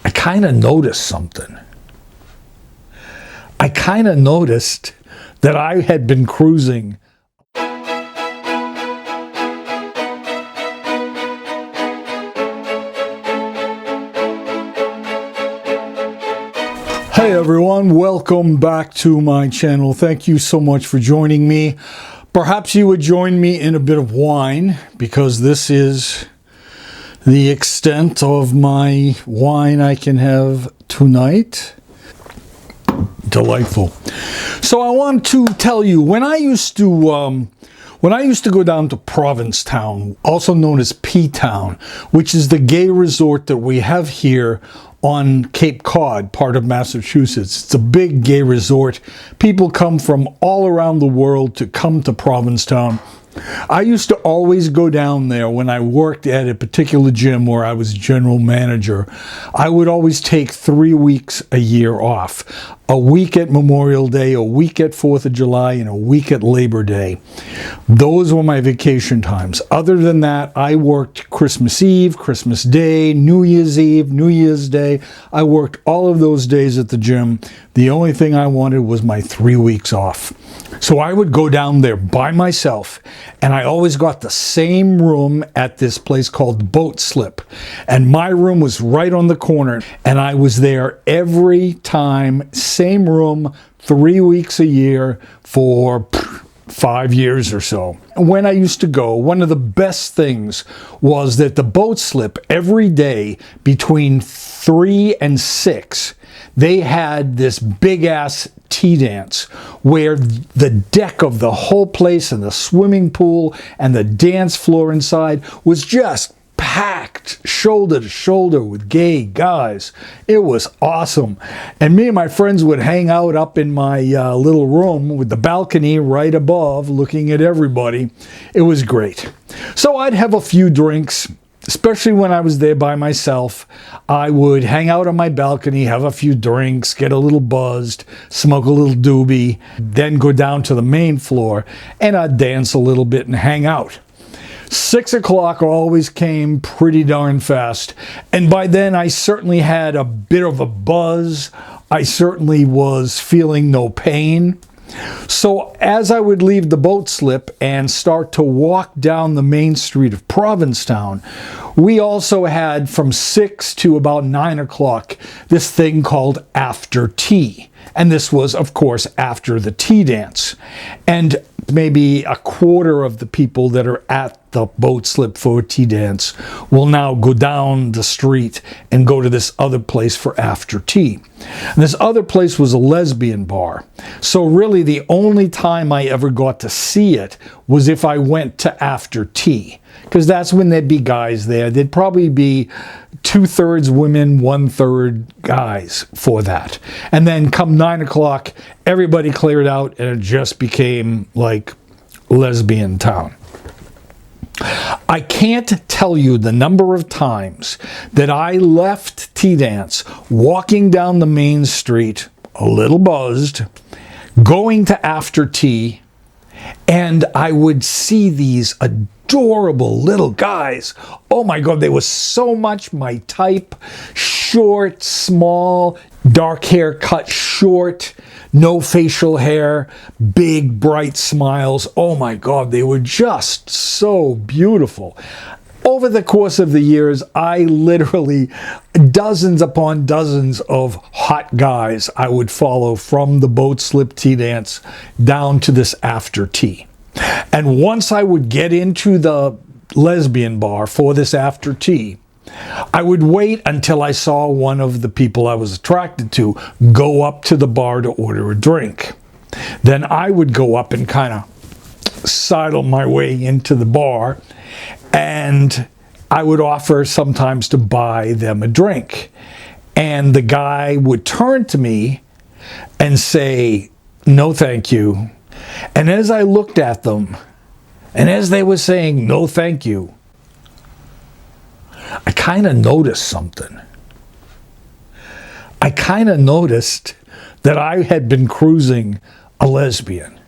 I kind of noticed something. I kind of noticed that I had been cruising. Hey everyone, welcome back to my channel. Thank you so much for joining me. Perhaps you would join me in a bit of wine, because this is the extent of my wine I can have tonight. Delightful. So I want to tell you, when I used to go down to Provincetown, also known as P-Town, which is the gay resort that we have here on Cape Cod, part of Massachusetts. It's a big gay resort. People come from all around the world to come to Provincetown. I used to always go down there when I worked at a particular gym where I was general manager. I would always take 3 weeks a year off. A week at Memorial Day, a week at 4th of July, and a week at Labor Day. Those were my vacation times. Other than that, I worked Christmas Eve, Christmas Day, New Year's Eve, New Year's Day. I worked all of those days at the gym. The only thing I wanted was my 3 weeks off. So I would go down there by myself, and I always got the same room at this place called Boat Slip. And my room was right on the corner, and I was there every time, same room, 3 weeks a year for 5 years or so. When I used to go, one of the best things was that the Boat Slip, every day between 3 and 6, they had this big ass tea dance where the deck of the whole place and the swimming pool and the dance floor inside was just packed shoulder to shoulder with gay guys. It was awesome. And me and my friends would hang out up in my little room with the balcony right above, looking at everybody. It was great. So I'd have a few drinks, especially when I was there by myself. I would hang out on my balcony, have a few drinks, get a little buzzed, smoke a little doobie, then go down to the main floor and I'd dance a little bit and hang out. 6 o'clock always came pretty darn fast, and by then I certainly had a bit of a buzz. I certainly was feeling no pain. So as I would leave the Boat Slip and start to walk down the main street of Provincetown, we also had from 6 to about 9 o'clock this thing called after tea. And this was, of course, after the tea dance. And maybe a quarter of the people that are at the Boat Slip for a tea dance will now go down the street and go to this other place for after tea. And this other place was a lesbian bar. So really the only time I ever got to see it was if I went to after tea, because that's when there'd be guys there. There'd probably be 2/3 women, 1/3 guys for that. And then come 9 o'clock, everybody cleared out and it just became like lesbian town. I can't tell you the number of times that I left tea dance, walking down the main street, a little buzzed, going to after tea, and I would see these adorable little guys. Oh my God, they were so much my type. Short, small, dark hair cut short, no facial hair, big bright smiles. Oh my God, they were just so beautiful. Over the course of the years, I literally, dozens upon dozens of hot guys I would follow from the Boat Slip tea dance down to this after tea. And once I would get into the lesbian bar for this after tea, I would wait until I saw one of the people I was attracted to go up to the bar to order a drink. Then I would go up and kind of sidle my way into the bar, and I would offer sometimes to buy them a drink. And the guy would turn to me and say, "No, thank you." And as I looked at them, and as they were saying, "No, thank you," I kind of noticed something. I kind of noticed that I had been cruising a lesbian.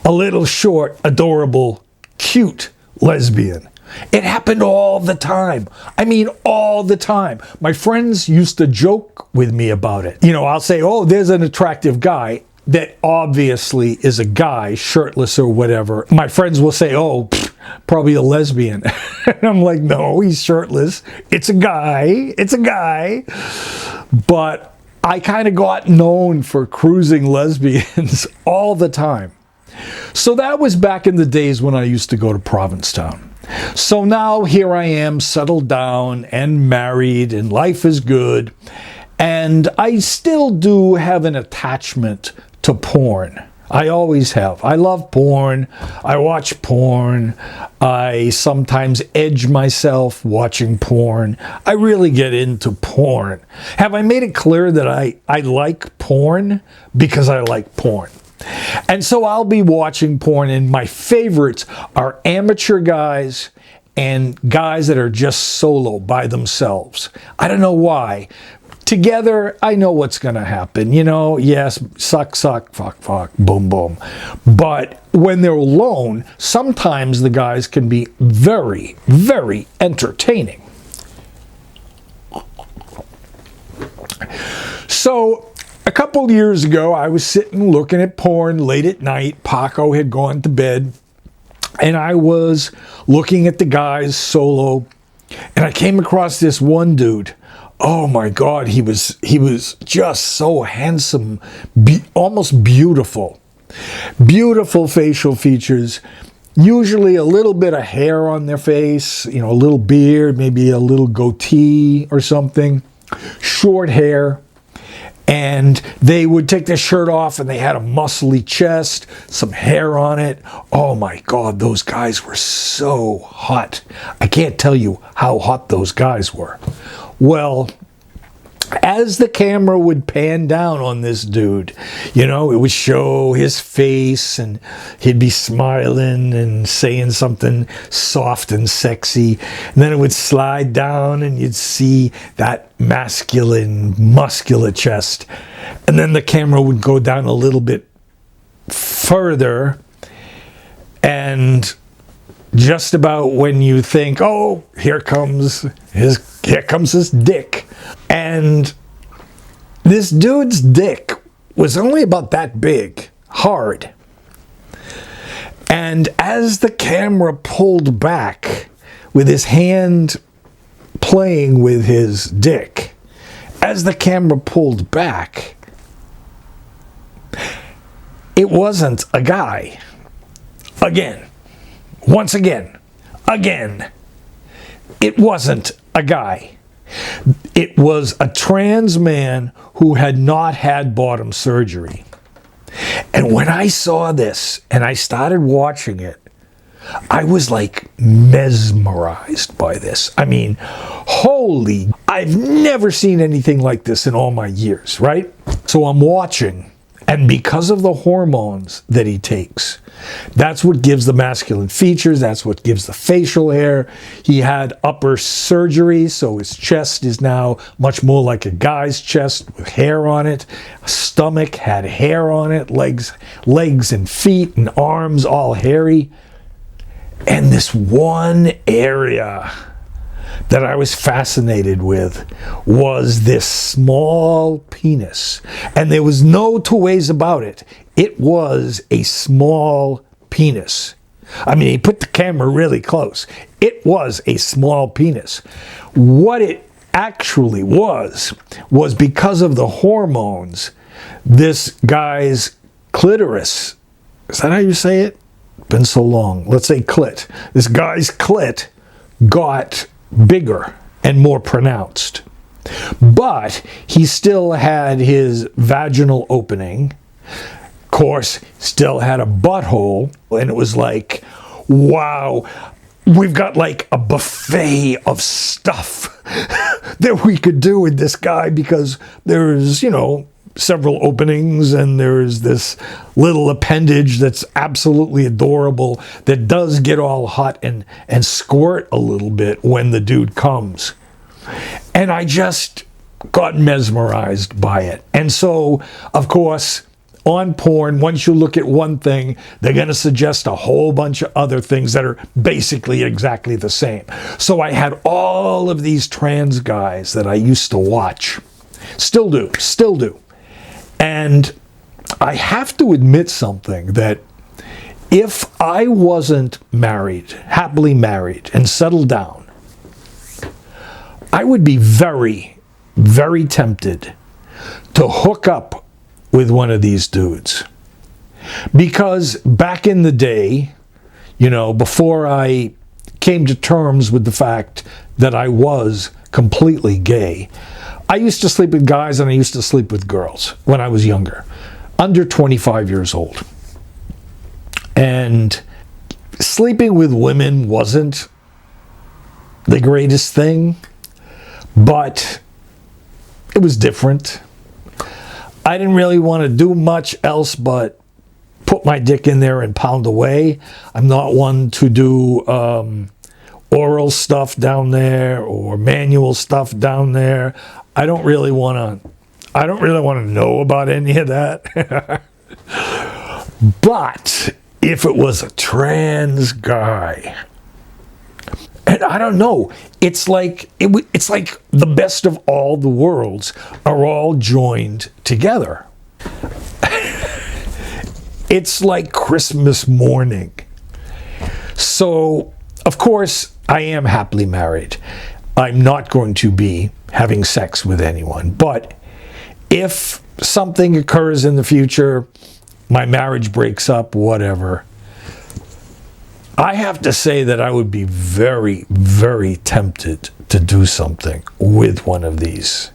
A little short, adorable, cute lesbian It happened all the time. I mean, all the time. My friends used to joke with me about it. You know, I'll say, oh, there's an attractive guy that obviously is a guy, shirtless or whatever. My friends will say, oh, probably a lesbian. And I'm like, no, he's shirtless. It's a guy. It's a guy. But I kind of got known for cruising lesbians all the time. So that was back in the days when I used to go to Provincetown. So now here I am, settled down and married, and life is good. And I still do have an attachment to porn. I always have. I love porn. I watch porn. I sometimes edge myself watching porn. I really get into porn. Have I made it clear that I like porn? Because I like porn. And so I'll be watching porn, and my favorites are amateur guys and guys that are just solo by themselves. I don't know why. Together, I know what's going to happen. You know, yes, suck, suck, fuck, fuck, boom, boom. But when they're alone, sometimes the guys can be very, very entertaining. So a couple years ago, I was sitting looking at porn late at night. Paco had gone to bed, and I was looking at the guys solo, and I came across this one dude. Oh my God, he was just so handsome, almost beautiful. Beautiful facial features, usually a little bit of hair on their face, you know, a little beard, maybe a little goatee or something, short hair. And they would take their shirt off and they had a muscly chest, some hair on it. Oh my God, those guys were so hot. I can't tell you how hot those guys were. Well, as the camera would pan down on this dude, you know, it would show his face and he'd be smiling and saying something soft and sexy. And then it would slide down and you'd see that masculine, muscular chest. And then the camera would go down a little bit further, and just about when you think, oh, here comes his dick. And this dude's dick was only about that big, hard. And as the camera pulled back with his hand playing with his dick, as the camera pulled back, it wasn't a guy. Again. Once again, it wasn't a guy. It was a trans man who had not had bottom surgery. And when I saw this and I started watching it, I was like mesmerized by this. I mean, holy, I've never seen anything like this in all my years, right? So I'm watching. And because of the hormones that he takes, that's what gives the masculine features. That's what gives the facial hair. He had upper surgery, so his chest is now much more like a guy's chest with hair on it. Stomach had hair on it. Legs and feet and arms all hairy. And this one area that I was fascinated with was this small penis. And there was no two ways about it. It was a small penis. I mean, he put the camera really close. It was a small penis. What it actually was because of the hormones, this guy's clitoris, is that how you say it? Been so long. Let's say clit. This guy's clit got bigger and more pronounced. But he still had his vaginal opening. Of course, still had a butthole. And it was like, wow, we've got like a buffet of stuff that we could do with this guy, because there's, you know, several openings, and there's this little appendage that's absolutely adorable that does get all hot and squirt a little bit when the dude comes. And I just got mesmerized by it. And so, of course, on porn, once you look at one thing, they're going to suggest a whole bunch of other things that are basically exactly the same. So I had all of these trans guys that I used to watch. Still do. And I have to admit something, that if I wasn't married, happily married, and settled down, I would be very, very tempted to hook up with one of these dudes. Because back in the day, you know, before I came to terms with the fact that I was completely gay, I used to sleep with guys and I used to sleep with girls when I was younger, under 25 years old. And sleeping with women wasn't the greatest thing, but it was different. I didn't really want to do much else but put my dick in there and pound away. I'm not one to do oral stuff down there or manual stuff down there. I don't really want to know about any of that. But if it was a trans guy, and I don't know, it's like the best of all the worlds are all joined together. It's like Christmas morning. So, of course, I am happily married. I'm not going to be having sex with anyone. But if something occurs in the future, my marriage breaks up, whatever, I have to say that I would be very, very tempted to do something with one of these.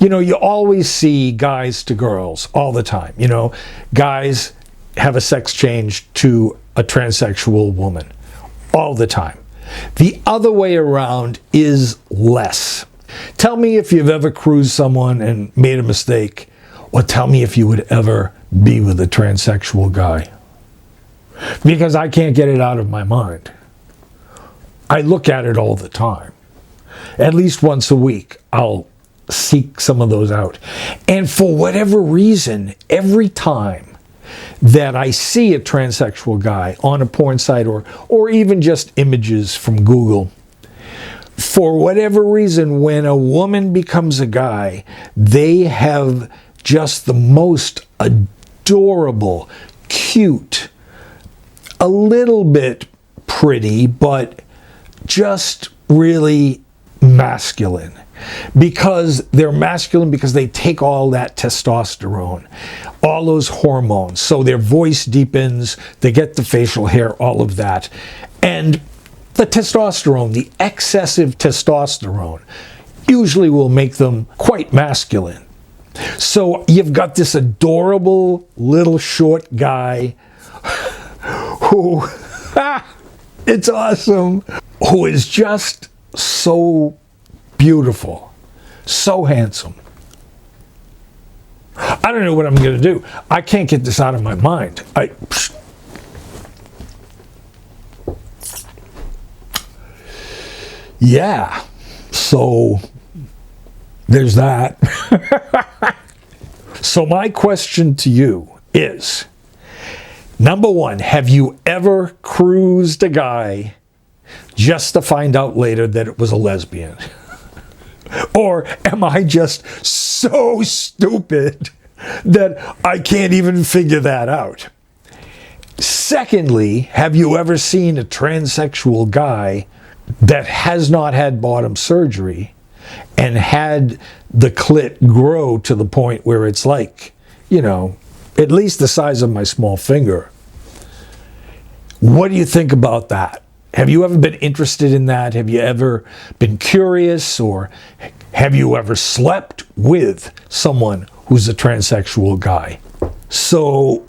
You know, you always see guys to girls all the time. You know, guys have a sex change to a transsexual woman all the time. The other way around is less. Tell me if you've ever cruised someone and made a mistake, or tell me if you would ever be with a transsexual guy. Because I can't get it out of my mind. I look at it all the time. At least once a week, I'll seek some of those out. And for whatever reason, every time that I see a transsexual guy on a porn site or even just images from Google, for whatever reason, when a woman becomes a guy, they have just the most adorable, cute, a little bit pretty, but just really masculine. Because they're masculine because they take all that testosterone, all those hormones. So their voice deepens, they get the facial hair, all of that. And the testosterone, the excessive testosterone, usually will make them quite masculine. So you've got this adorable little short guy who, it's awesome, who is just so beautiful, so handsome. I don't know what I'm going to do. I can't get this out of my mind. Yeah, so there's that. So my question to you is, number one, have you ever cruised a guy just to find out later that it was a lesbian? Or am I just so stupid that I can't even figure that out? Secondly, have you ever seen a transsexual guy that has not had bottom surgery and had the clit grow to the point where it's like, you know, at least the size of my small finger? What do you think about that? Have you ever been interested in that? Have you ever been curious, or have you ever slept with someone who's a transsexual guy? So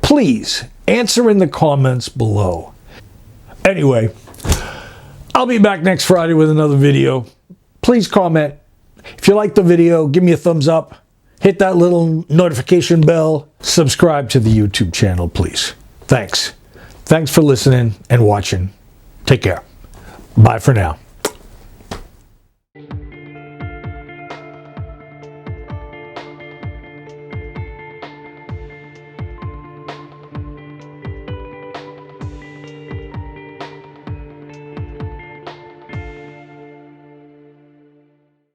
please answer in the comments below. Anyway, I'll be back next Friday with another video. Please comment. If you like the video, give me a thumbs up. Hit that little notification bell. Subscribe to the YouTube channel, please. Thanks. Thanks for listening and watching. Take care. Bye for now.